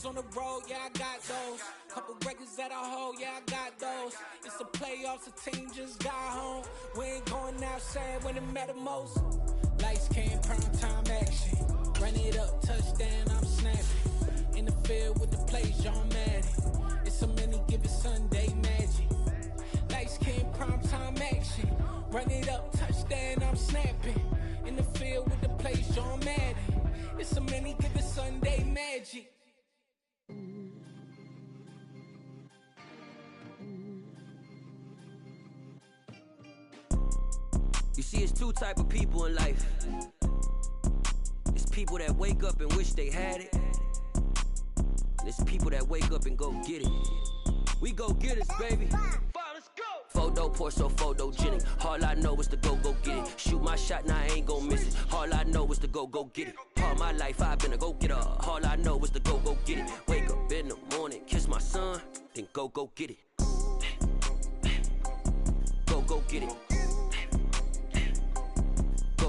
on the road, yeah, I got those. Couple records that I hold, yeah, I got those. It's the playoffs, the team just got home. We ain't going outside when it matter most. Lights came, prime time action. Run it up, touchdown, I'm snapping. In the field with the plays, John Madden. It's a many given Sunday magic. Lights came, prime time action. Run it up, touchdown, I'm snapping. In the field with the plays, John Madden. It's a many given Sunday magic. You see, it's two type of people in life. It's people that wake up and wish they had it. And it's people that wake up and go get it. We go get it, baby. Let's go. Photo pour so photogenic. All I know is to go get it. Shoot my shot, now I ain't gon' miss it. All I know is to go get it. All my life I've been a go-getter. All I know is to go get it. Wake up in the morning, kiss my son, then go get it. Go get it.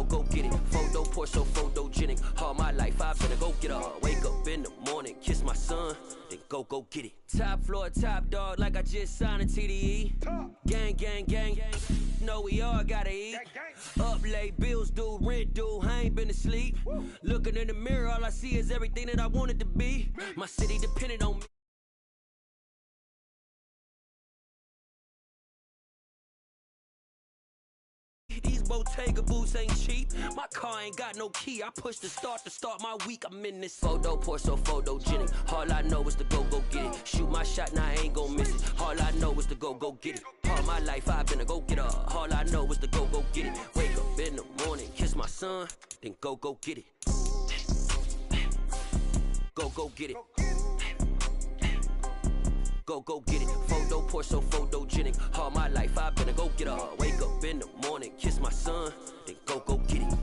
Go get it. Photo pour so photogenic. All my life I've been a go-getter. Wake up in the morning, kiss my son, then go get it. Top floor, top dog, like I just signed a TDE. Gang. Know we all gotta eat. Up late, bills due, rent due, I ain't been asleep. Looking in the mirror, all I see is everything that I wanted to be. My city depended on me. These Bottega boots ain't cheap. My car ain't got no key. I push the start to start my week. I'm in this photo pour so photogenic. All I know is to go get it. Shoot my shot, now I ain't gon' miss it. All I know is to go get it. All my life I've been a go-getter. All I know is to go get it. Wake up in the morning, kiss my son, then go get it. Go get it. Go get it. Photo pour so photogenic. All my life I've been a go-getter. Wake up in the morning, kiss my son, then go get it.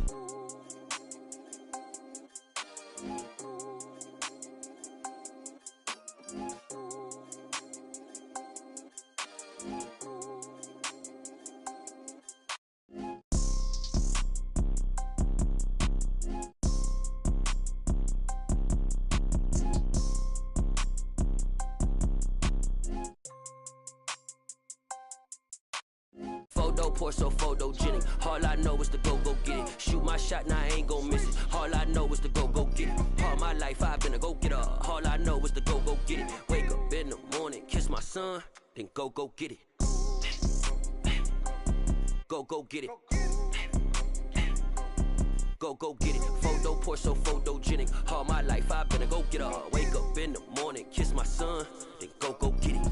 Photo pour so photogenic. All I know is to go get it. Shoot my shot, now I ain't gon' miss it. All I know is to go get it. All my life I've been a go-getter. All I know is to go get it. Wake up in the morning, kiss my son, then go get it. Go get it. Go get it. Photo pour so photogenic. All my life I've been a go-getter. Wake up in the morning, kiss my son, then go get it.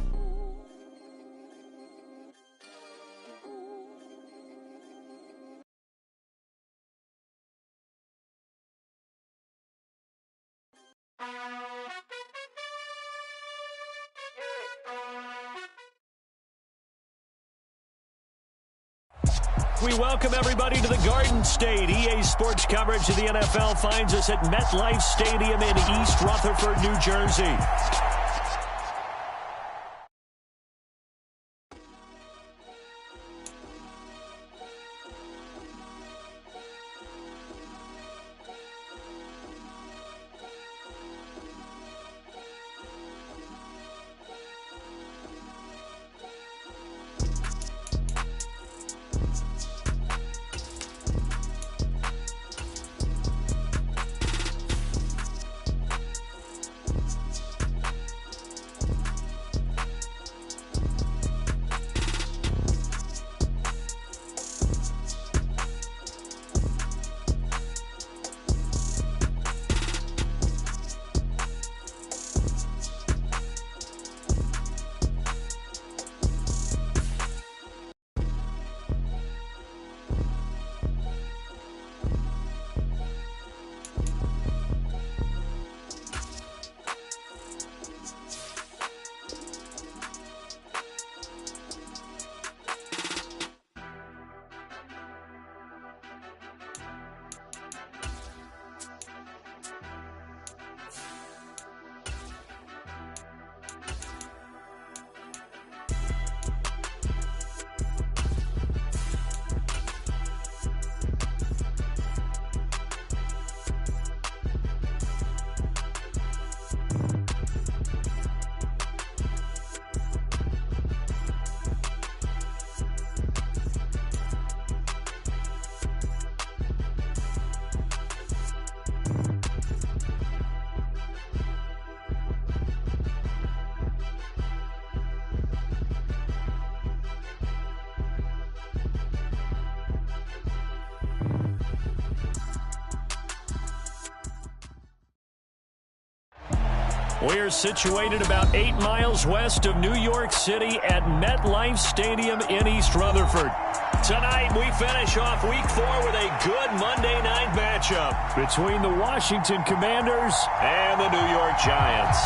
We welcome everybody to the Garden State. EA Sports coverage of the NFL finds us at MetLife Stadium in East Rutherford, New Jersey. We're situated about 8 miles west of New York City at MetLife Stadium in East Rutherford. Tonight, we finish off Week 4 with a good Monday night matchup between the Washington Commanders and the New York Giants.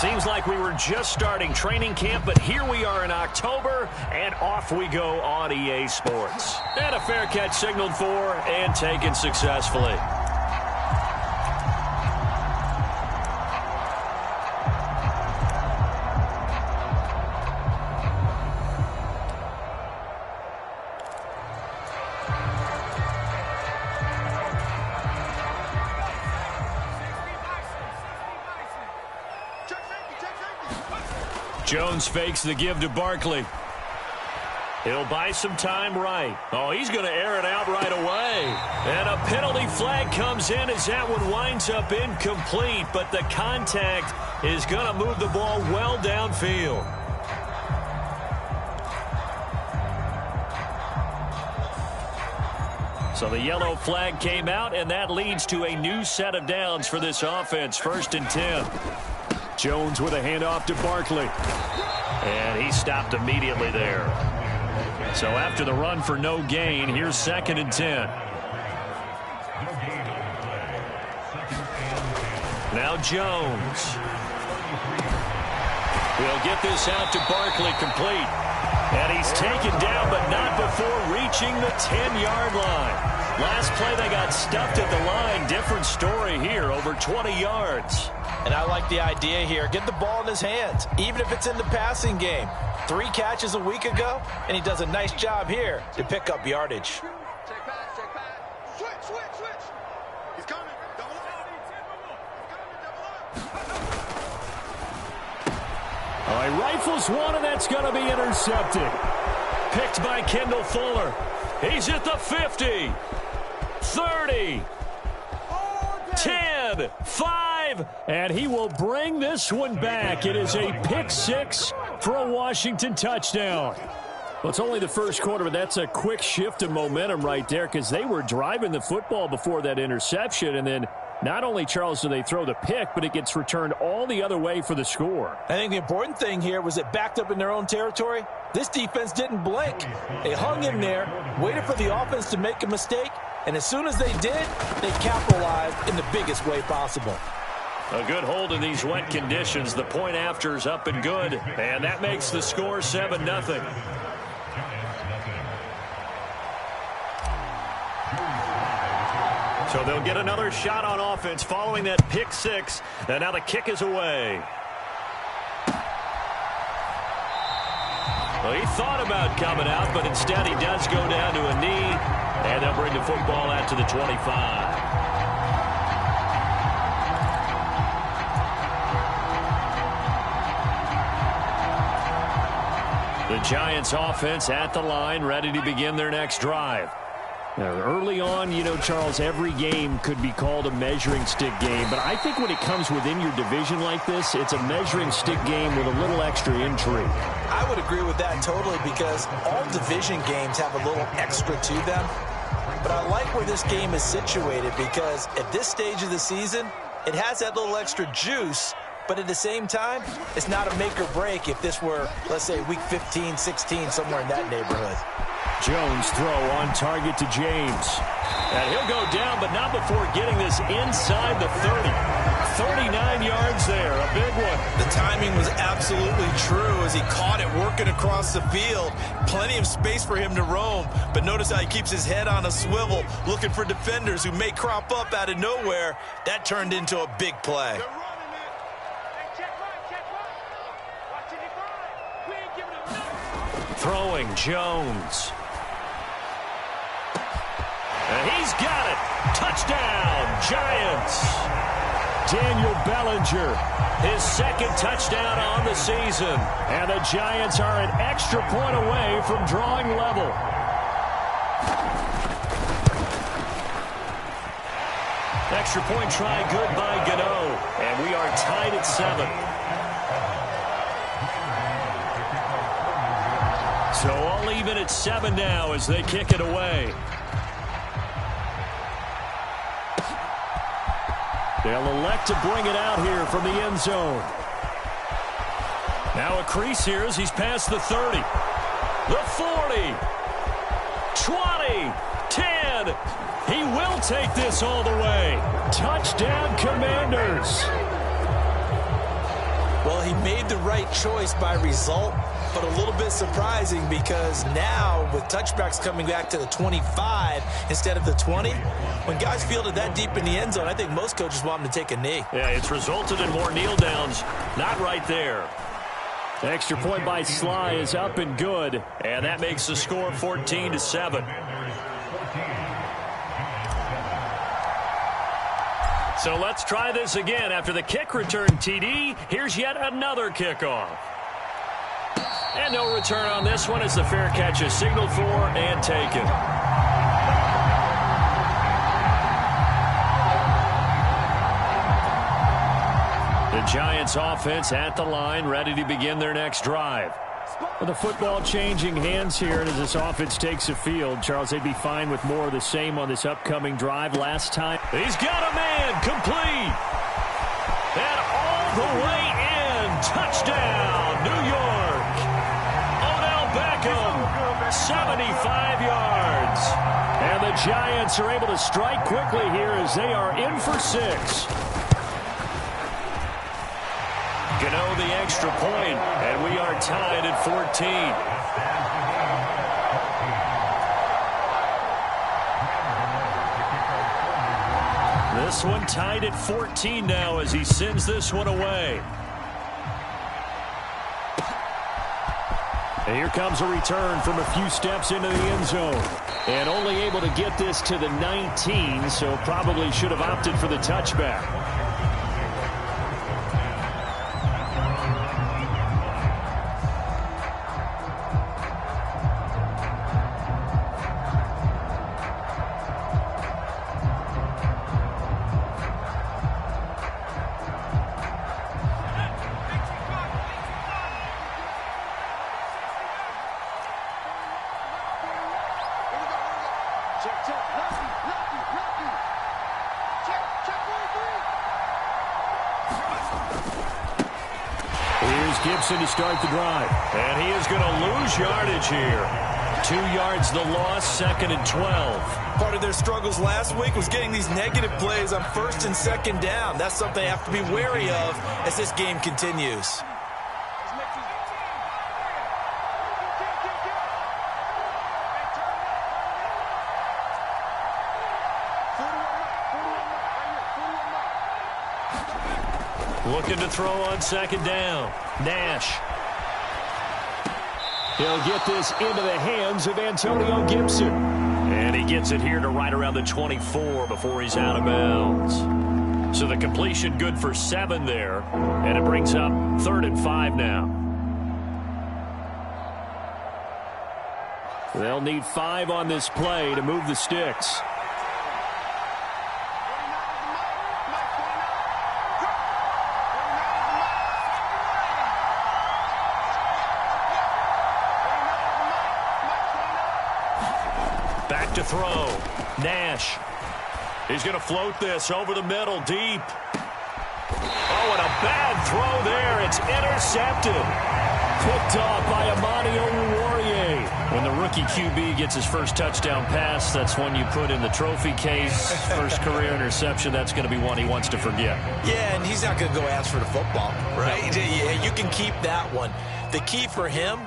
Seems like we were just starting training camp, but here we are in October, and off we go on EA Sports. And a fair catch signaled for and taken successfully. Jones fakes the give to Barkley. He'll buy some time right. Oh, he's going to air it out right away. And a penalty flag comes in as that one winds up incomplete, but the contact is going to move the ball well downfield. So the yellow flag came out, and that leads to a new set of downs for this offense. 1st and 10. Jones with a handoff to Barkley. And he stopped immediately there. So after the run for no gain, here's 2nd and 10. Now Jones. We'll get this out to Barkley complete. And he's taken down, but not before reaching the 10-yard line. Last play, they got stuffed at the line. Different story here, over 20 yards. And I like the idea here. Get the ball in his hands, even if it's in the passing game. 3 catches a week ago, and he does a nice job here to pick up yardage. Check back. Switch. He's coming. Double up. All right, rifles one, and that's going to be intercepted. Picked by Kendall Fuller. He's at the 50, 30, 10, 5, and he will bring this one back. It is a pick 6 for a Washington touchdown. Well, it's only the first quarter, but that's a quick shift in momentum right there because they were driving the football before that interception, and then not only, Charles, do they throw the pick, but it gets returned all the other way for the score. I think the important thing here was it backed up in their own territory. This defense didn't blink. They hung in there, waited for the offense to make a mistake, and as soon as they did, they capitalized in the biggest way possible. A good hold in these wet conditions. The point after is up and good, and that makes the score 7-0. So they'll get another shot on offense following that pick 6, and now the kick is away. Well, he thought about coming out, but instead he does go down to a knee, and they'll bring the football out to the 25. The Giants offense at the line, ready to begin their next drive. Now, early on, you know, Charles, every game could be called a measuring stick game, but I think when it comes within your division like this, it's a measuring stick game with a little extra intrigue. I would agree with that totally because all division games have a little extra to them. But I like where this game is situated because at this stage of the season, it has that little extra juice, but at the same time, it's not a make or break if this were, let's say, week 15, 16, somewhere in that neighborhood. Jones throw on target to James. And he'll go down, but not before getting this inside the 30. 39 yards there, a big one. The timing was absolutely true as he caught it working across the field. Plenty of space for him to roam, but notice how he keeps his head on a swivel, looking for defenders who may crop up out of nowhere. That turned into a big play. Throwing Jones. And he's got it. Touchdown, Giants. Daniel Bellinger, his 2nd touchdown on the season. And the Giants are an extra point away from drawing level. Extra point try good by Gano. And we are tied at 7. even at 7 now as they kick it away. They'll elect to bring it out here from the end zone. Now a crease here as he's past the 30. The 40. 20. 10. He will take this all the way. Touchdown, Commanders. Well, he made the right choice by result, but a little bit surprising because now with touchbacks coming back to the 25 instead of the 20, when guys fielded that deep in the end zone, I think most coaches want them to take a knee. Yeah, it's resulted in more kneel downs. Not right there. The extra point by Sly is up and good, and that makes the score 14-7. So let's try this again. After the kick return TD, here's yet another kickoff. And no return on this one as the fair catch is signaled for and taken. The Giants offense at the line, ready to begin their next drive. With the football changing hands here, and as this offense takes the field, Charles, they'd be fine with more of the same on this upcoming drive. Last time, he's got a man complete. And all the way in. Touchdown, New York. Odell Beckham, 75 yards. And the Giants are able to strike quickly here as they are in for 6. Gano the extra point, and we are tied at 14. This one tied at 14 now as he sends this one away. And here comes a return from a few steps into the end zone. And only able to get this to the 19, so probably should have opted for the touchback. To start the drive. And he is going to lose yardage here. 2 yards the loss, 2nd and 12. Part of their struggles last week was getting these negative plays on 1st and 2nd down. That's something they have to be wary of as this game continues. Looking to throw on 2nd down. Nash. He'll get this into the hands of Antonio Gibson. And he gets it here to right around the 24 before he's out of bounds. So the completion good for 7 there. And it brings up 3rd and 5 now. They'll need 5 on this play to move the sticks. To throw. Nash. He's going to float this over the middle deep. Oh, and a bad throw there. It's intercepted. Picked off by Amani Oruwariye. When the rookie QB gets his first touchdown pass, that's one you put in the trophy case. First career interception, that's going to be one he wants to forget. Yeah, and he's not going to go ask for the football, right? No. Yeah, you can keep that one. The key for him,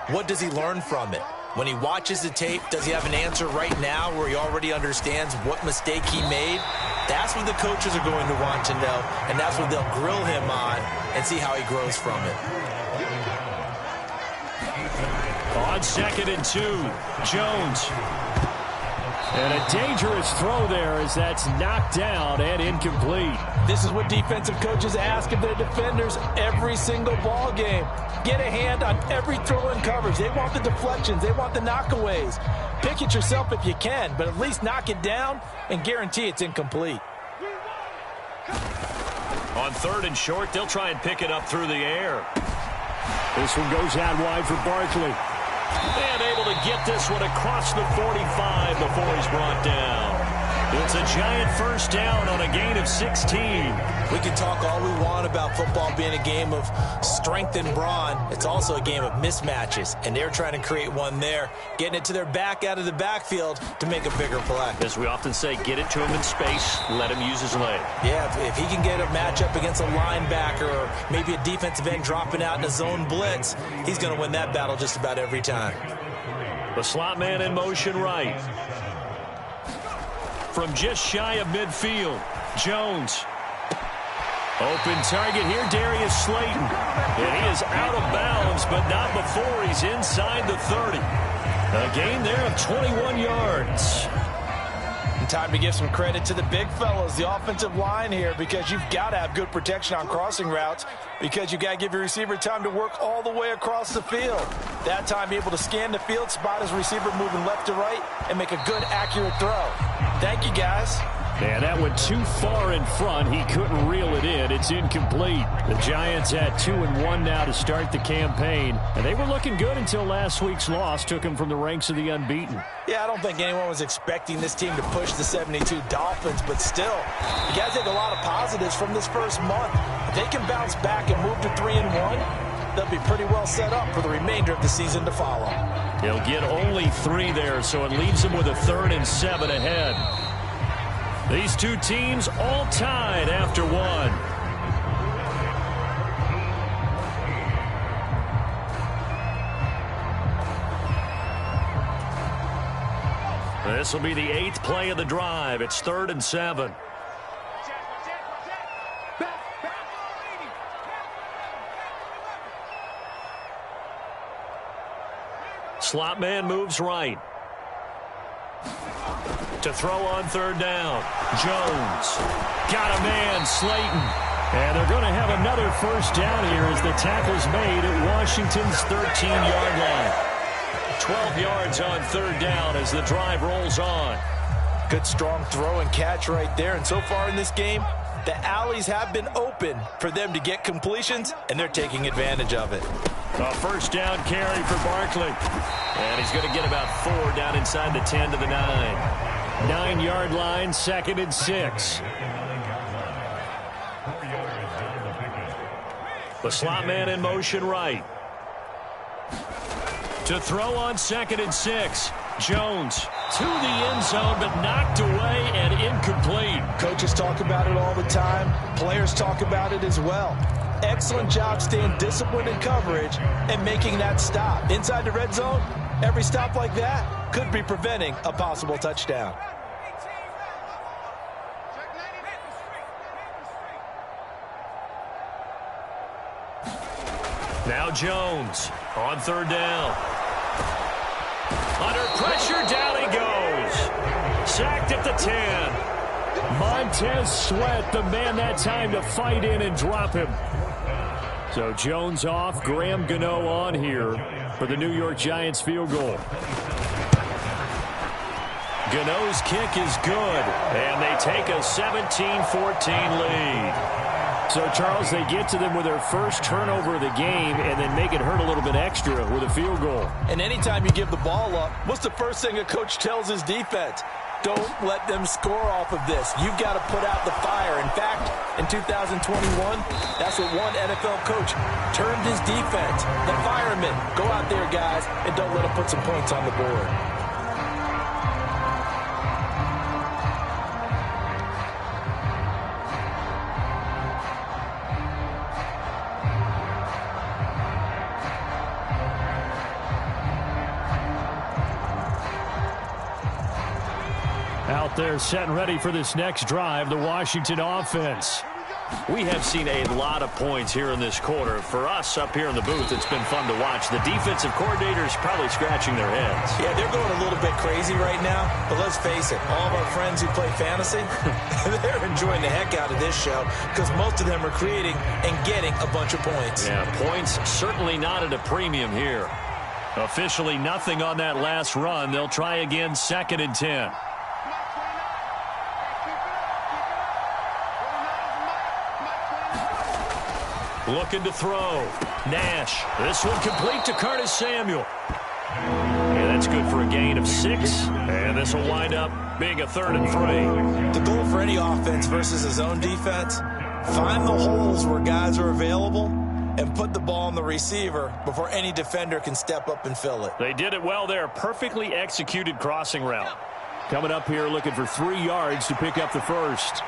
what does he learn from it? When he watches the tape, does he have an answer right now where he already understands what mistake he made? That's what the coaches are going to want to know, and that's what they'll grill him on and see how he grows from it. On 2nd and 2, Jones. And a dangerous throw there as that's knocked down and incomplete. This is what defensive coaches ask of their defenders every single ball game. Get a hand on every throw in coverage. They want the deflections. They want the knockaways. Pick it yourself if you can, but at least knock it down and guarantee it's incomplete. On 3rd and short, they'll try and pick it up through the air. This one goes out wide for Barkley. And able to get this one across the 45 before he's brought down. It's a giant first down on a gain of 16. We can talk all we want about football being a game of strength and brawn. It's also a game of mismatches, and they're trying to create one there, getting it to their back out of the backfield to make a bigger play. As we often say, get it to him in space, let him use his leg. Yeah, if he can get a matchup against a linebacker or maybe a defensive end dropping out in a zone blitz, he's going to win that battle just about every time. The slot man in motion right. From just shy of midfield, Jones. Open target here, Darius Slayton. And he is out of bounds, but not before he's inside the 30. A gain there of 21 yards. And time to give some credit to the big fellas, the offensive line here, because you've got to have good protection on crossing routes, because you've got to give your receiver time to work all the way across the field. That time, able to scan the field, spot his receiver moving left to right, and make a good, accurate throw. Thank you, guys. And that went too far in front. He couldn't reel it in. It's incomplete. The Giants at 2-1 now to start the campaign. And they were looking good until last week's loss took them from the ranks of the unbeaten. Yeah, I don't think anyone was expecting this team to push the 72 Dolphins, but still, you got to take a lot of positives from this first month. If they can bounce back and move to 3-1, they'll be pretty well set up for the remainder of the season to follow. He'll get only 3 there, so it leaves him with a 3rd and 7 ahead. These two teams all tied after 1. This will be the 8th play of the drive. It's 3rd and 7. Slot man moves right. To throw on 3rd down. Jones. Got a man, Slayton. And they're going to have another first down here as the tackle's made at Washington's 13-yard line. 12 yards on 3rd down as the drive rolls on. Good strong throw and catch right there. And so far in this game, the alleys have been open for them to get completions, and they're taking advantage of it. A first down carry for Barkley. And he's going to get about 4 down inside the 10 to the 9. 9-yard line, 2nd and 6. The slot man in motion right. To throw on 2nd and 6. Jones to the end zone, but knocked away and incomplete. Coaches talk about it all the time. Players talk about it as well. Excellent job staying disciplined in coverage and making that stop. Inside the red zone, every stop like that could be preventing a possible touchdown. Now Jones on 3rd down. Under pressure, down he goes. Sacked at the 10. Montez Sweat, the man that time to fight in and drop him. So Jones off, Graham Gano on here for the New York Giants field goal. Gano's kick is good, and they take a 17-14 lead. So, Charles, they get to them with their first turnover of the game and then make it hurt a little bit extra with a field goal. And anytime you give the ball up, what's the first thing a coach tells his defense? Don't let them score off of this. You've got to put out the fire. In fact, in 2021, that's what one NFL coach termed his defense. The firemen. Go out there, guys, and don't let them put some points on the board. Out there set and ready for this next drive, the Washington offense. We have seen a lot of points here in this quarter. For us up here in the booth, it's been fun to watch. The defensive coordinators probably scratching their heads. Yeah, they're going a little bit crazy right now. But let's face it, all of our friends who play fantasy, they're enjoying the heck out of this show because most of them are creating and getting a bunch of points. Yeah, points certainly not at a premium here. Officially nothing on that last run. They'll try again, 2nd and 10. Looking to throw. Nash. This one complete to Curtis Samuel. And that's good for a gain of 6. And this will wind up being a 3rd and 3. The goal for any offense versus his own defense, find the holes where guys are available and put the ball on the receiver before any defender can step up and fill it. They did it well there. Perfectly executed crossing route. Coming up here looking for 3 yards to pick up the first.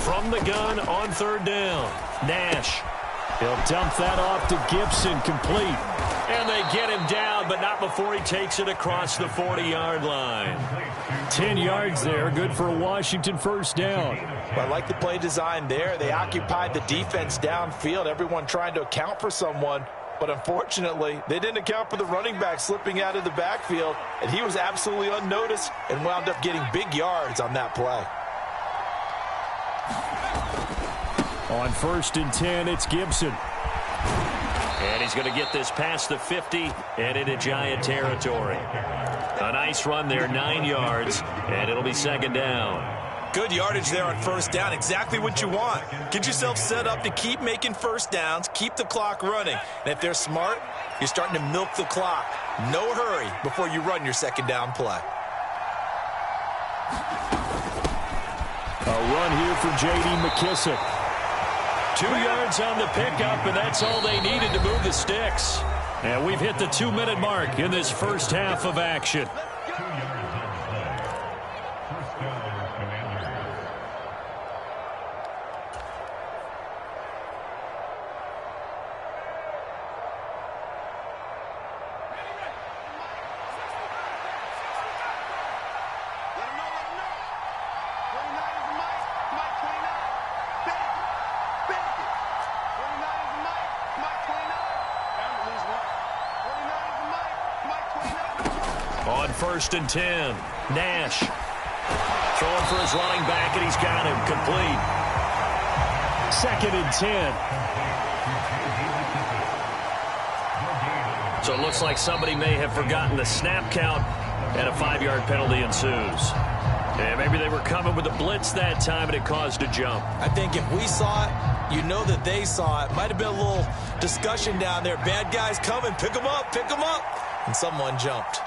From the gun on 3rd down. Nash. He'll dump that off to Gibson, complete. And they get him down, but not before he takes it across the 40-yard line. 10 yards there, good for a Washington first down. Well, I like the play design there. They occupied the defense downfield, everyone trying to account for someone. But unfortunately, they didn't account for the running back slipping out of the backfield, and he was absolutely unnoticed and wound up getting big yards on that play. On 1st and 10, it's Gibson. And he's going to get this past the 50 and into Giant territory. A nice run there, 9 yards, and it'll be 2nd down. Good yardage there on 1st down, exactly what you want. Get yourself set up to keep making 1st downs, keep the clock running. And if they're smart, you're starting to milk the clock. No hurry before you run your 2nd down play. A run here for J.D. McKissick. 2 yards on the pickup, and that's all they needed to move the sticks. And we've hit the 2-minute mark in this first half of action. On 1st and 10, Nash throwing for his running back, and he's got him complete. 2nd and 10. So it looks like somebody may have forgotten the snap count, and a 5-yard penalty ensues. And maybe they were coming with a blitz that time, and it caused a jump. I think if we saw it, you know that they saw it. Might have been a little discussion down there. Bad guys coming, pick them up, and someone jumped.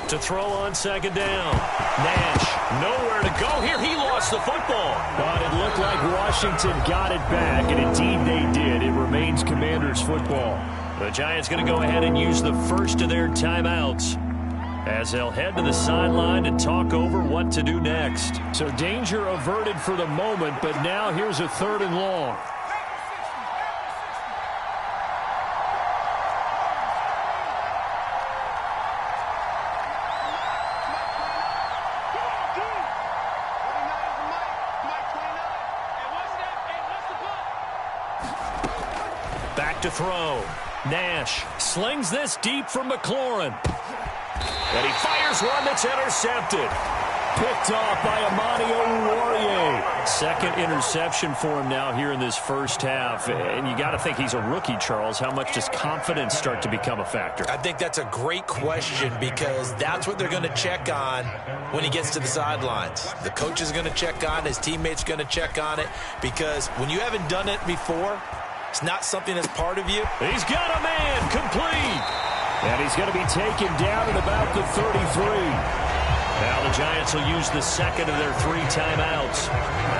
To throw on 2nd down. Nash, nowhere to go here. He lost the football. But it looked like Washington got it back, and indeed they did. It remains Commanders football. The Giants going to go ahead and use the first of their timeouts as they'll head to the sideline to talk over what to do next. So danger averted for the moment, but now here's a 3rd and long. Back to throw. Nash slings this deep from McLaurin. And he fires one that's intercepted. Picked off by Amani Oruwariye. 2nd interception for him now here in this first half. And you got to think he's a rookie, Charles. How much does confidence start to become a factor? I think that's a great question because that's what they're going to check on when he gets to the sidelines. The coach is going to check on it. His teammates are going to check on it because when you haven't done it before, it's not something that's part of you. He's got a man complete. And he's going to be taken down at about the 33. Now the Giants will use the 2nd of their 3 timeouts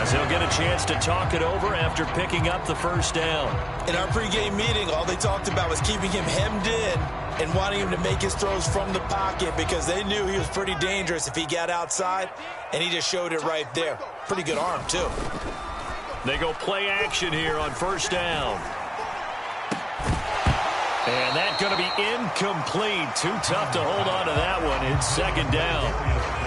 as they'll get a chance to talk it over after picking up the 1st down. In our pregame meeting, all they talked about was keeping him hemmed in and wanting him to make his throws from the pocket because they knew he was pretty dangerous if he got outside, and he just showed it right there. Pretty good arm, too. They go play action here on 1st down. And that's going to be incomplete. Too tough to hold on to that one. It's 2nd down.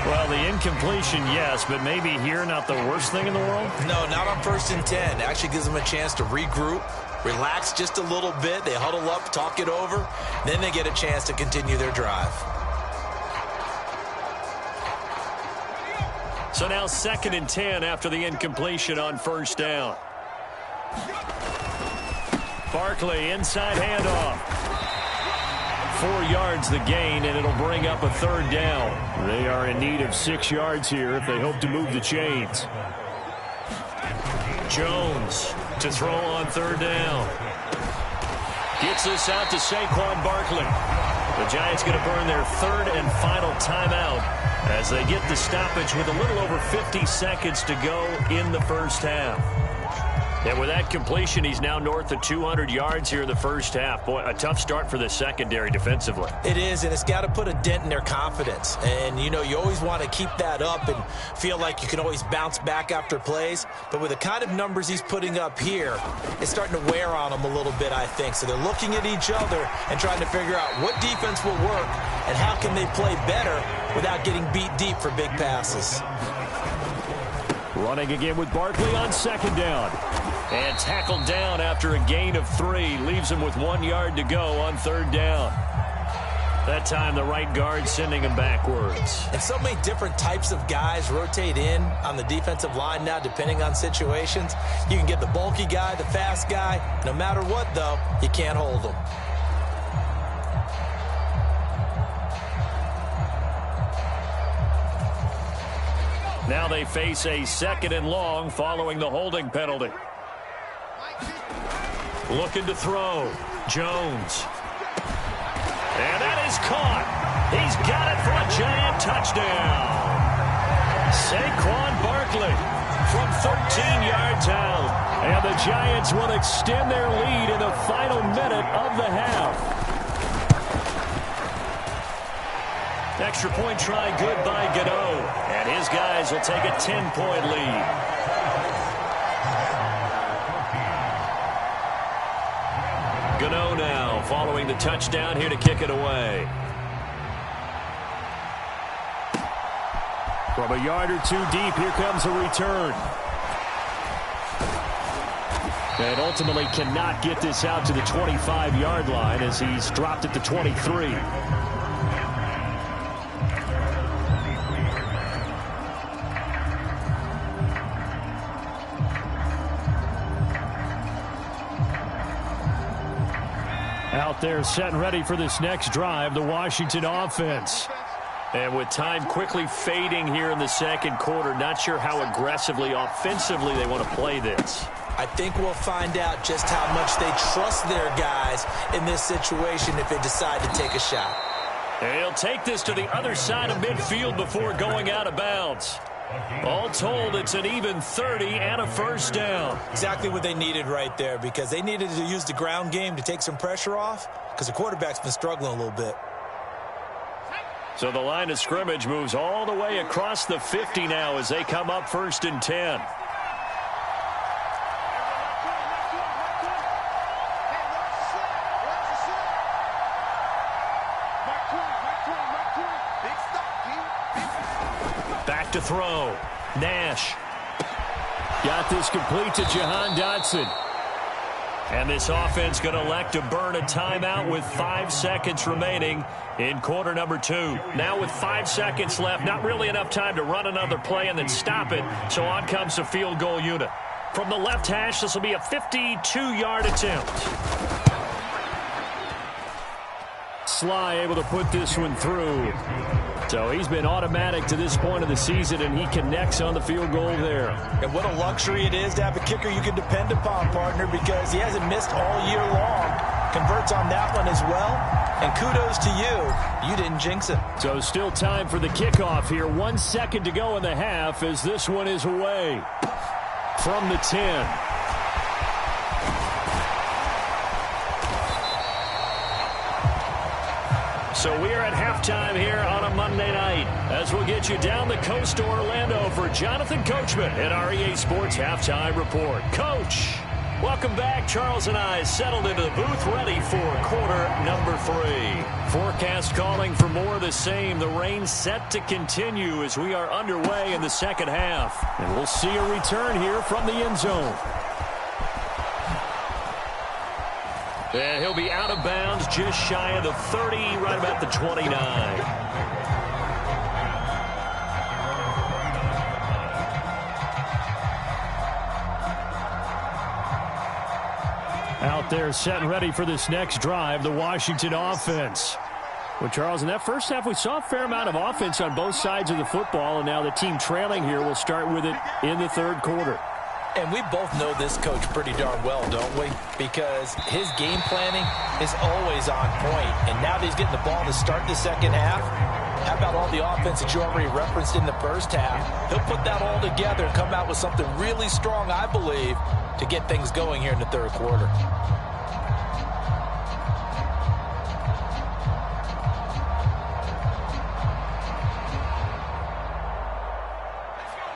Well, the incompletion, yes, but maybe here not the worst thing in the world? No, not on 1st and 10. It actually gives them a chance to regroup, relax just a little bit. They huddle up, talk it over. Then they get a chance to continue their drive. So now 2nd and 10 after the incompletion on 1st down. Barkley, inside handoff. 4 yards the gain, and it'll bring up a third down. They are in need of 6 yards here if they hope to move the chains. Jones to throw on third down. Gets this out to Saquon Barkley. The Giants going to burn their third and final timeout as they get the stoppage with a little over 50 seconds to go in the first half. And with that completion, he's now north of 200 yards here in the first half. Boy, a tough start for the secondary defensively. It is, and it's got to put a dent in their confidence. And, you know, you always want to keep that up and feel like you can always bounce back after plays. But with the kind of numbers he's putting up here, it's starting to wear on them a little bit, I think. So they're looking at each other and trying to figure out what defense will work and how can they play better without getting beat deep for big passes. Running again with Barkley on second down. And tackled down after a gain of 3. Leaves him with 1 yard to go on third down. That time the right guard sending him backwards. And so many different types of guys rotate in on the defensive line now depending on situations. You can get the bulky guy, the fast guy. No matter what, though, you can't hold them. Now they face a second and long following the holding penalty. Looking to throw. Jones. And that is caught. He's got it for a Giant touchdown. Saquon Barkley from 13 yards out. And the Giants will extend their lead in the final minute of the half. Extra point try good by Gano. And his guys will take a 10-point lead. Gano now following the touchdown here to kick it away. From a yard or two deep, here comes a return. And ultimately cannot get this out to the 25-yard line as he's dropped at the 23. Out there set and ready for this next drive, the Washington offense. And with time quickly fading here in the second quarter, not sure how aggressively, offensively they want to play this. I think we'll find out just how much they trust their guys in this situation if they decide to take a shot. And he'll take this to the other side of midfield before going out of bounds. All told, it's an even 30 and a first down. Exactly what they needed right there because they needed to use the ground game to take some pressure off because the quarterback's been struggling a little bit. So the line of scrimmage moves all the way across the 50 now as they come up 1st and 10. Back to throw. Nash. Got this complete to Jahan Dotson. And this offense going to elect to burn a timeout with 5 seconds remaining in quarter number 2. Now with 5 seconds left, not really enough time to run another play and then stop it. So on comes the field goal unit. From the left hash, this will be a 52-yard attempt. Sly able to put this one through. So he's been automatic to this point of the season, and he connects on the field goal there. And what a luxury it is to have a kicker you can depend upon, partner, because he hasn't missed all year long. Converts on that one as well. And kudos to you. You didn't jinx it. So still time for the kickoff here. 1 second to go in the half as this one is away from the 10. So we are at halftime here on a Monday night as we'll get you down the coast to Orlando for Jonathan Coachman in our EA Sports Halftime Report. Coach, welcome back. Charles and I settled into the booth ready for quarter number 3. Forecast calling for more of the same. The rain set to continue as we are underway in the second half. And we'll see a return here from the end zone. And he'll be out of bounds just shy of the 30, right about the 29. out there set and ready for this next drive, the Washington offense. Well, Charles, in that first half, we saw a fair amount of offense on both sides of the football, and now the team trailing here will start with it in the third quarter. And we both know this coach pretty darn well, don't we? Because his game planning is always on point. And now that he's getting the ball to start the second half, how about all the offense that you already referenced in the first half? He'll put that all together and come out with something really strong, I believe, to get things going here in the third quarter.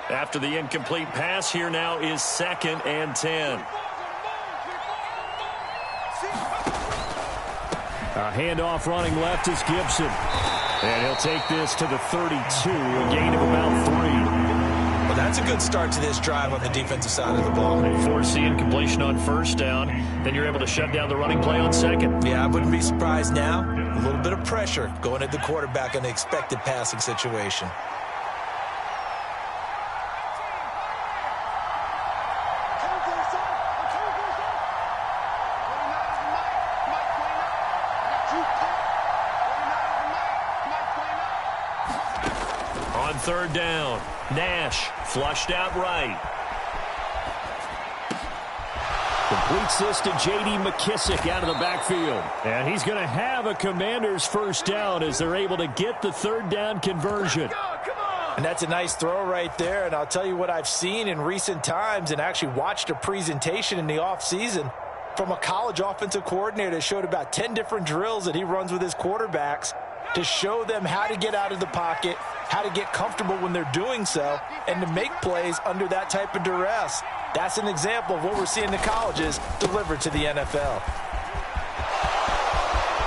After the incomplete pass, here now is 2nd and 10. A handoff running left is Gibson. And he'll take this to the 32, a gain of about 3. Well, that's a good start to this drive on the defensive side of the ball. They force the incompletion on first down. Then you're able to shut down the running play on second. Yeah, I wouldn't be surprised now. A little bit of pressure going at the quarterback in the expected passing situation. Third down. Nash flushed out right. Completes this to J.D. McKissick out of the backfield. And he's going to have a Commander's first down as they're able to get the third down conversion. And that's a nice throw right there. And I'll tell you what I've seen in recent times and actually watched a presentation in the offseason from a college offensive coordinator that showed about 10 different drills that he runs with his quarterbacks to show them how to get out of the pocket, how to get comfortable when they're doing so, and to make plays under that type of duress. That's an example of what we're seeing the colleges deliver to the NFL.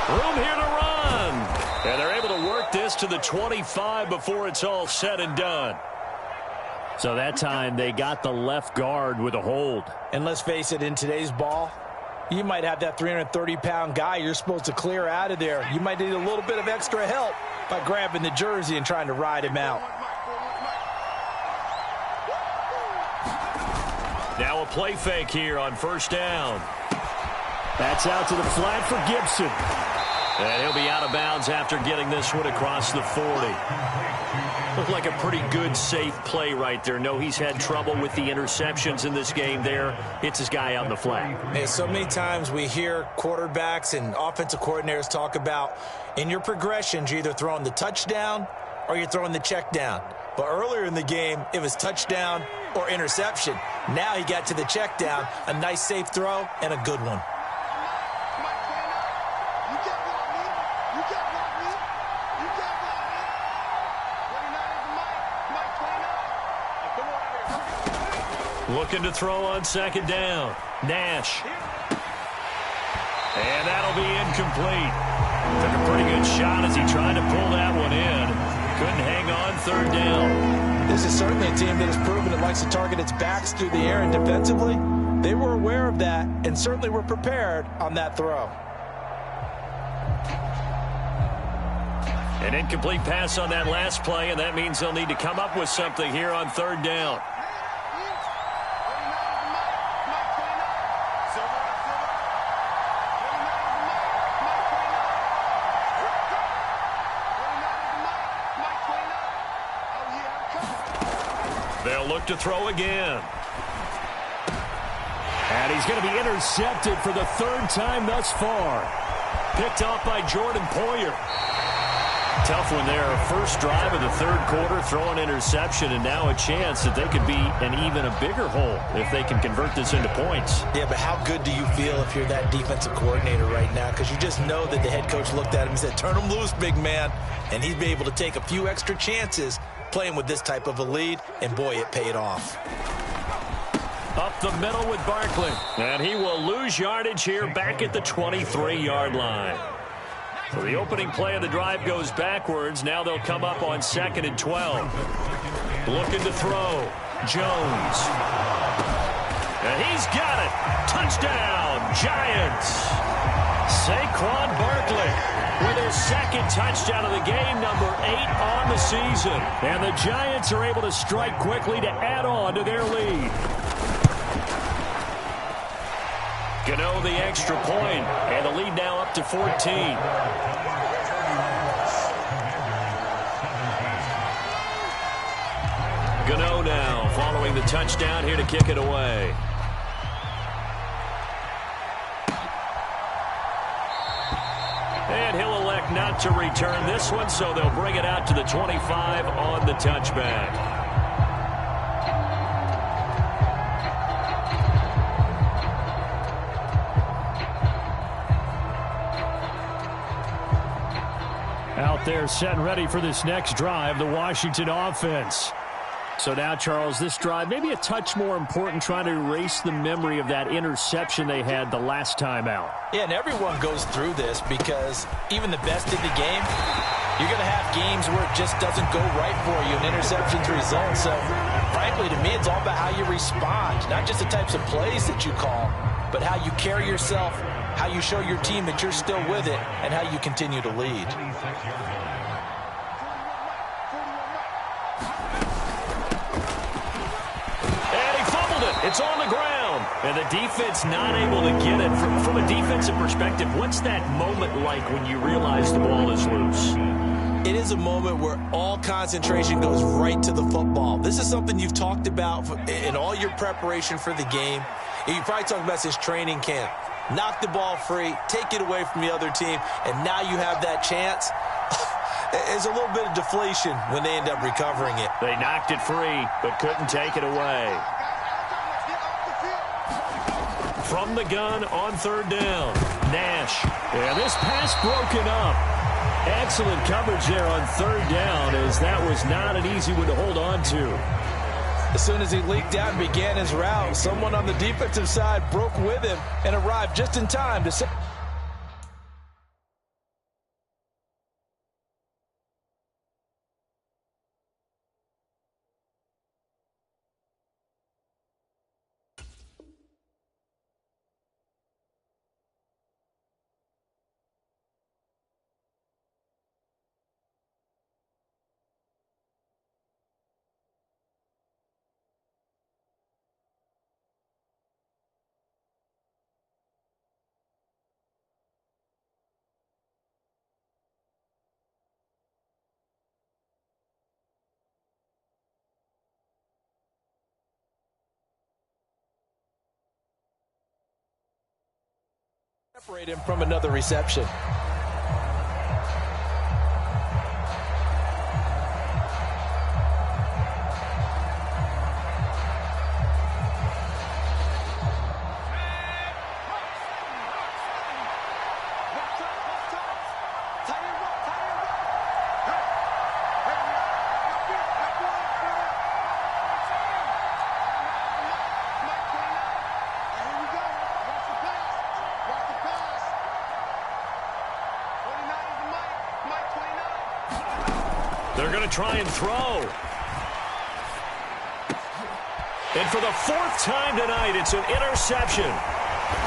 Room here to run. And they're able to work this to the 25 before it's all said and done. So that time they got the left guard with a hold. And let's face it, in today's ball, you might have that 330-pound guy you're supposed to clear out of there. You might need a little bit of extra help by grabbing the jersey and trying to ride him out. Now a play fake here on first down. That's out to the flat for Gibson. And he'll be out of bounds after getting this one across the 40. Looked like a pretty good, safe play right there. No, he's had trouble with the interceptions in this game there. It's his guy out in the flat. Hey, so many times we hear quarterbacks and offensive coordinators talk about in your progressions, you're either throwing the touchdown or you're throwing the check down. But earlier in the game, it was touchdown or interception. Now he got to the check down, a nice safe throw and a good one. Looking to throw on second down. Nash. And that'll be incomplete. Took a pretty good shot as he tried to pull that one in. Couldn't hang on third down. This is certainly a team that has proven it likes to target its backs through the air, and defensively, they were aware of that and certainly were prepared on that throw. An incomplete pass on that last play, and that means they'll need to come up with something here on third down. They'll look to throw again. And he's going to be intercepted for the third time thus far. Picked off by Jordan Poyer. Tough one there. First drive of the third quarter, throw an interception, and now a chance that they could be an even a bigger hole if they can convert this into points. Yeah, but how good do you feel if you're that defensive coordinator right now? Because you just know that the head coach looked at him and said, turn him loose, big man. And he'd be able to take a few extra chances playing with this type of a lead, and boy, it paid off. Up the middle with Barkley. And he will lose yardage here back at the 23-yard line. So the opening play of the drive goes backwards. Now they'll come up on 2nd and 12. Looking to throw. Jones. And he's got it. Touchdown, Giants. Saquon Barkley with his second touchdown of the game, number 8 on the season. And the Giants are able to strike quickly to add on to their lead. Gano the extra point, and the lead now up to 14. Gano now following the touchdown here to kick it away. And he'll elect not to return this one, so they'll bring it out to the 25 on the touchback. Out there set and ready for this next drive, the Washington offense. So now, Charles, this drive maybe a touch more important, trying to erase the memory of that interception they had the last time out. Yeah, and everyone goes through this because even the best in the game, you're going to have games where it just doesn't go right for you, and interceptions result. So, frankly, to me, it's all about how you respond, not just the types of plays that you call, but how you carry yourself, how you show your team that you're still with it, and how you continue to lead. It's on the ground, and the defense not able to get it. From a defensive perspective, what's that moment like when you realize the ball is loose? It is a moment where all concentration goes right to the football. This is something you've talked about in all your preparation for the game. You probably talked about this training camp. Knock the ball free, take it away from the other team, and now you have that chance. There's a little bit of deflation when they end up recovering it. They knocked it free, but couldn't take it away. From the gun on third down, Nash. And this pass broken up. Excellent coverage there on third down, as that was not an easy one to hold on to. As soon as he leaked out and began his route, someone on the defensive side broke with him and arrived just in time to set. Separate him from another reception. They're going to try and throw. And for the fourth time tonight, it's an interception.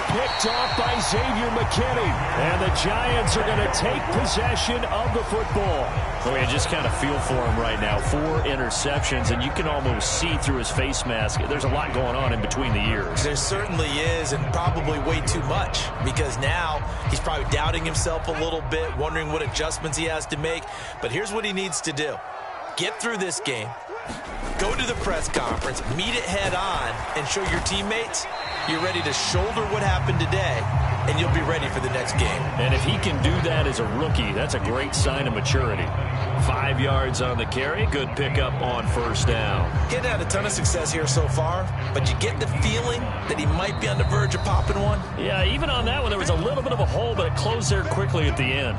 Picked off by Xavier McKinney. And the Giants are going to take possession of the football. Oh, you just kind of feel for him right now. 4 interceptions, and you can almost see through his face mask. There's a lot going on in between the ears. There certainly is, and probably way too much, because now he's probably doubting himself a little bit, wondering what adjustments he has to make. But here's what he needs to do. Get through this game, go to the press conference, meet it head on, and show your teammates you're ready to shoulder what happened today, and you'll be ready for the next game. And if he can do that as a rookie, that's a great sign of maturity. 5 yards on the carry, good pickup on first down. He hadn't had a ton of success here so far, but you get the feeling that he might be on the verge of popping one. Yeah, even on that one, there was a little bit of a hole, but it closed there quickly at the end.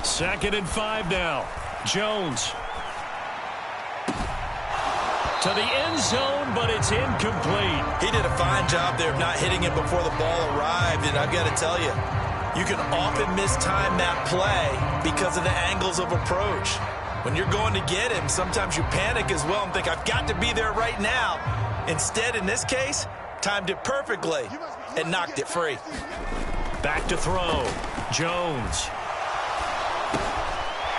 Second and 5 now. Jones. To the end zone, but it's incomplete. He did a fine job there of not hitting it before the ball arrived, and I've got to tell you, you can often mistime that play because of the angles of approach. When you're going to get him, sometimes you panic as well and think, I've got to be there right now. Instead, in this case, timed it perfectly and knocked it free. Back to throw. Jones.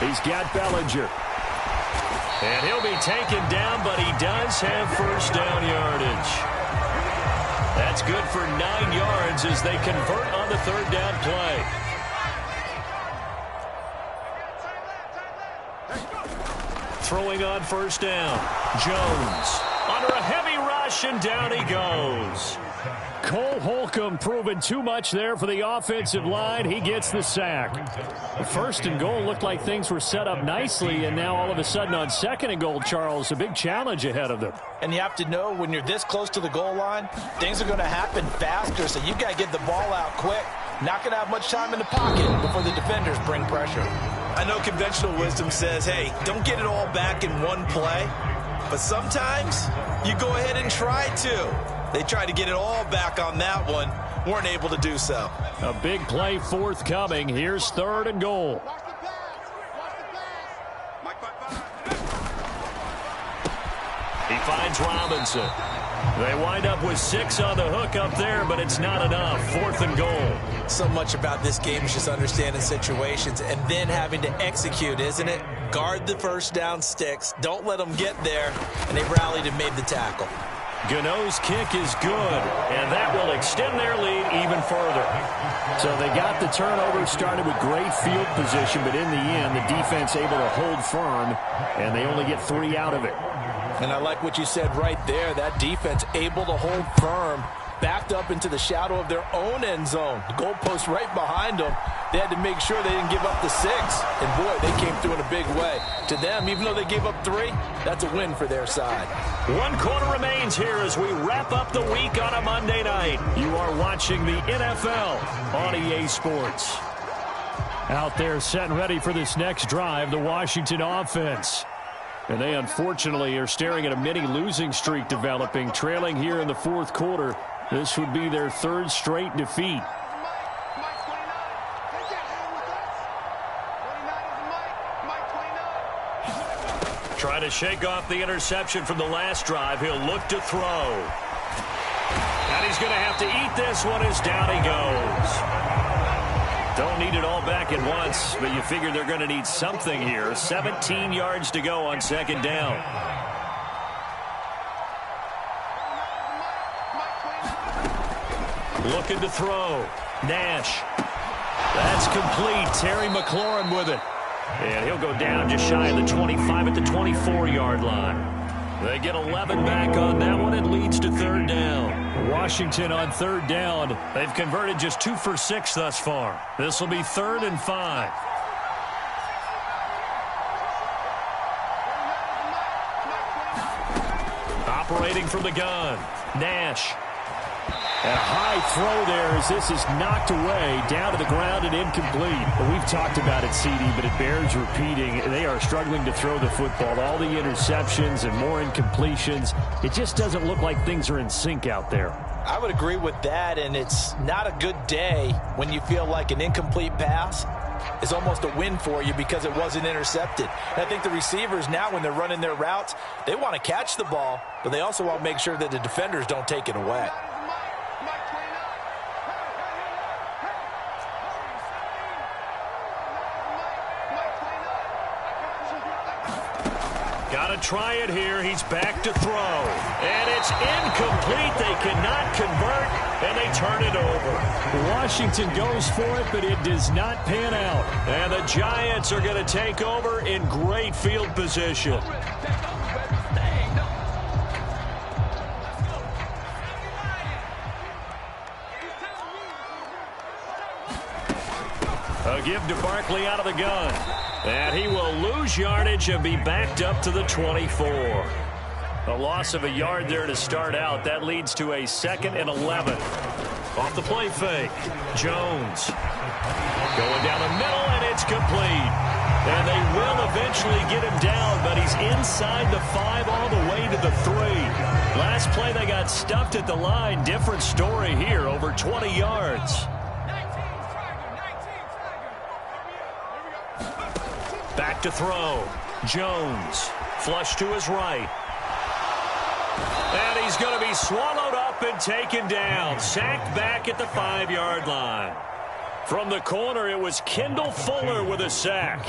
He's got Bellinger. And he'll be taken down, but he does have first down yardage. That's good for 9 yards as they convert on the third down play. Throwing on first down. Jones under a heavy rush, and down he goes. Cole Holcomb proving too much there for the offensive line. He gets the sack. The first and goal looked like things were set up nicely, and now all of a sudden on second and goal, Charles, a big challenge ahead of them. And you have to know when you're this close to the goal line, things are going to happen faster, so you got to get the ball out quick. Not going to have much time in the pocket before the defenders bring pressure. I know conventional wisdom says, hey, don't get it all back in one play, but sometimes you go ahead and try to. They tried to get it all back on that one. Weren't able to do so. A big play forthcoming. Here's third and goal. He finds Robinson. They wind up with 6 on the hook up there, but it's not enough. Fourth and goal. So much about this game is just understanding situations and then having to execute, isn't it? Guard the first down sticks. Don't let them get there. And they rallied and made the tackle. Gano's kick is good, and that will extend their lead even further. So they got the turnover, started with great field position, but in the end, the defense able to hold firm, and they only get 3 out of it. And I like what you said right there. That defense able to hold firm, backed up into the shadow of their own end zone. The goalpost right behind them. They had to make sure they didn't give up the 6. And, boy, they came through in a big way. To them, even though they gave up 3, that's a win for their side. 1 quarter remains here as we wrap up the week on a Monday night. You are watching the NFL on EA Sports. Out there set and ready for this next drive, the Washington offense. And they unfortunately are staring at a mini losing streak developing, trailing here in the fourth quarter. This would be their 3rd straight defeat. Trying to shake off the interception from the last drive. He'll look to throw. And he's going to have to eat this one as down he goes. Don't need it all back at once, but you figure they're going to need something here. 17 yards to go on second down. Looking to throw. Nash. That's complete. Terry McLaurin with it. And he'll go down just shy of the 25 at the 24-yard line. They get 11 back on that one. It leads to third down. Washington on third down. They've converted just 2 for 6 thus far. This will be 3rd and 5. Operating from the gun. Nash. And a high throw there as this is knocked away, down to the ground and incomplete. Well, we've talked about it, CD, but it bears repeating. They are struggling to throw the football. All the interceptions and more incompletions. It just doesn't look like things are in sync out there. I would agree with that, and it's not a good day when you feel like an incomplete pass is almost a win for you because it wasn't intercepted. And I think the receivers now, when they're running their routes, they want to catch the ball, but they also want to make sure that the defenders don't take it away. Got to try it here. He's back to throw. And it's incomplete. They cannot convert, and they turn it over. Washington goes for it, but it does not pan out. And the Giants are going to take over in great field position. A give to Barkley out of the gun. And he will lose yardage and be backed up to the 24. A loss of a yard there to start out. That leads to a 2nd and 11. Off the play fake. Jones. Going down the middle, and it's complete. And they will eventually get him down, but he's inside the 5 all the way to the 3. Last play they got stuffed at the line. Different story here, over 20 yards. Back to throw. Jones. Flush to his right. And he's going to be swallowed up and taken down. Sacked back at the 5-yard line. From the corner, it was Kendall Fuller with a sack.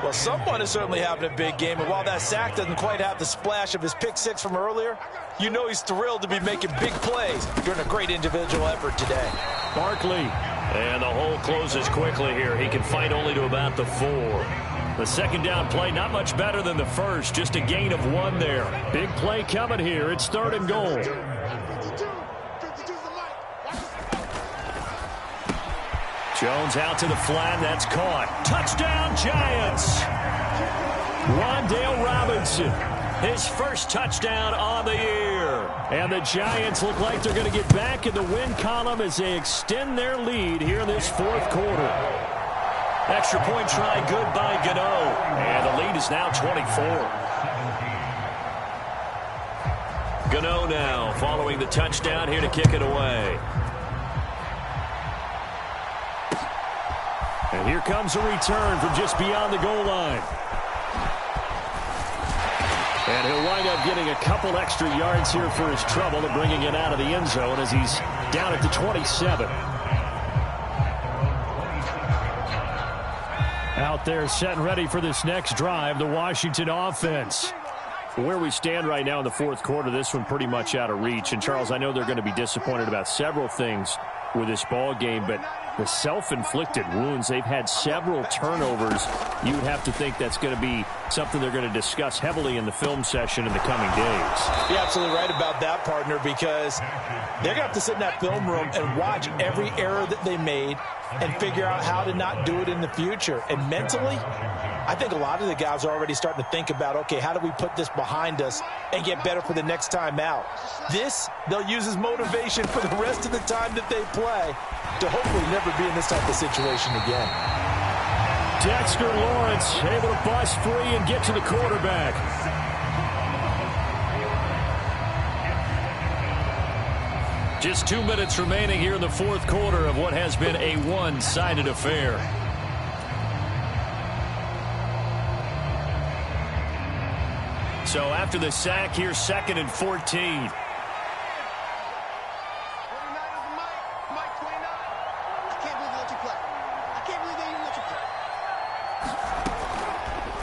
Well, someone is certainly having a big game, and while that sack doesn't quite have the splash of his pick six from earlier, you know he's thrilled to be making big plays during a great individual effort today. Barkley, and the hole closes quickly here. He can fight only to about the 4. The second down play, not much better than the first, just a gain of 1 there. Big play coming here. It's 3rd and goal. Jones out to the flat. That's caught. Touchdown, Giants. Wan'Dale Robinson, his first touchdown on the year. And the Giants look like they're going to get back in the win column as they extend their lead here in this 4th quarter. Extra point try good by Gano. And the lead is now 24. Gano now following the touchdown here to kick it away. And here comes a return from just beyond the goal line. And he'll wind up getting a couple extra yards here for his trouble and bringing it out of the end zone as he's down at the 27. Out there set and ready for this next drive, the Washington offense. Where we stand right now in the 4th quarter, this one pretty much out of reach. And, Charles, I know they're going to be disappointed about several things with this ball game, but the self-inflicted wounds, they've had several turnovers. You would have to think that's going to be something they're going to discuss heavily in the film session in the coming days. You're absolutely right about that, partner, because they're going to have to sit in that film room and watch every error that they made and figure out how to not do it in the future. And mentally, I think a lot of the guys are already starting to think about, okay, how do we put this behind us and get better for the next time out? This, they'll use as motivation for the rest of the time that they play to hopefully never be in this type of situation again. Dexter Lawrence able to bust free and get to the quarterback. Just 2 minutes remaining here in the 4th quarter of what has been a one-sided affair. So after the sack, here's 2nd and 14.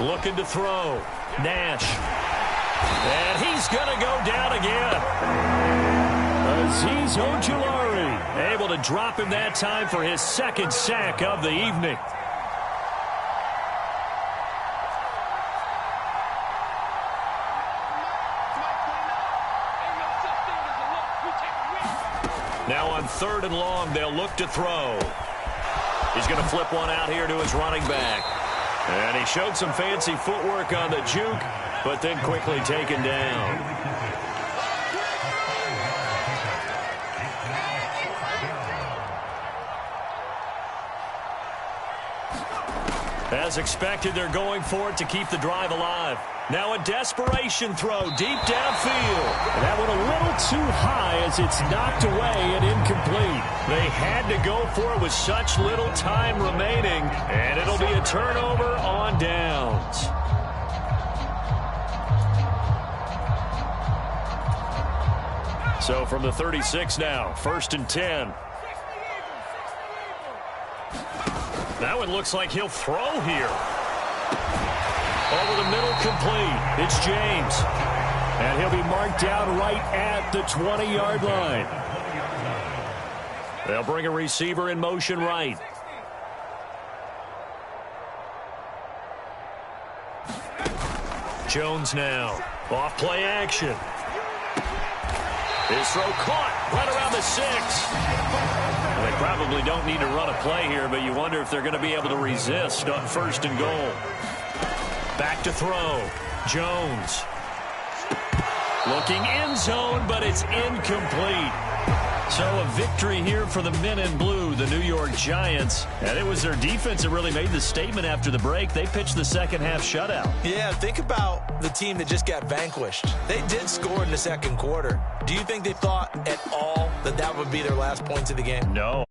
Looking to throw. Nash. And he's going to go down again. Azeez Ojulari able to drop him that time for his 2nd sack of the evening. Now on 3rd and long, they'll look to throw. He's going to flip one out here to his running back. And he showed some fancy footwork on the juke, but then quickly taken down. As expected, they're going for it to keep the drive alive. Now a desperation throw deep downfield. That one a little too high as it's knocked away and incomplete. They had to go for it with such little time remaining, and it'll be a turnover on downs. So from the 36 now, 1st and 10. That one looks like he'll throw here. Over the middle, complete. It's James. And he'll be marked down right at the 20-yard line. They'll bring a receiver in motion right. Jones now. Off play action. His throw caught right around the 6. They probably don't need to run a play here, but you wonder if they're going to be able to resist on 1st and goal. Back to throw. Jones. Looking end zone, but it's incomplete. So a victory here for the men in blue, the New York Giants. And it was their defense that really made the statement after the break. They pitched the second half shutout. Yeah, think about the team that just got vanquished. They did score in the 2nd quarter. Do you think they thought at all that that would be their last points of the game? No.